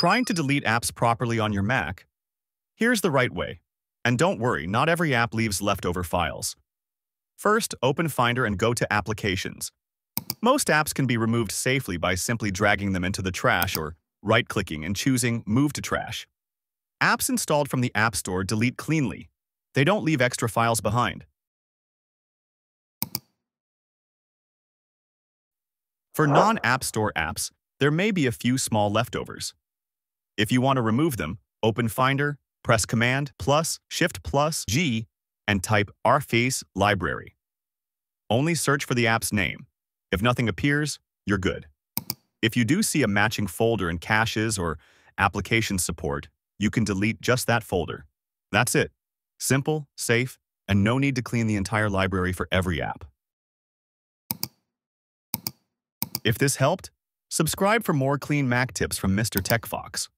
Trying to delete apps properly on your Mac? Here's the right way. And don't worry, not every app leaves leftover files. First, open Finder and go to Applications. Most apps can be removed safely by simply dragging them into the trash or right-clicking and choosing Move to Trash. Apps installed from the App Store delete cleanly. They don't leave extra files behind. For non-App Store apps, there may be a few small leftovers. If you want to remove them, open Finder, press Command plus Shift plus G, and type rface library. Only search for the app's name. If nothing appears, you're good. If you do see a matching folder in Caches or Application Support, you can delete just that folder. That's it. Simple, safe, and no need to clean the entire library for every app. If this helped, subscribe for more clean Mac tips from Mr. Tech Fox.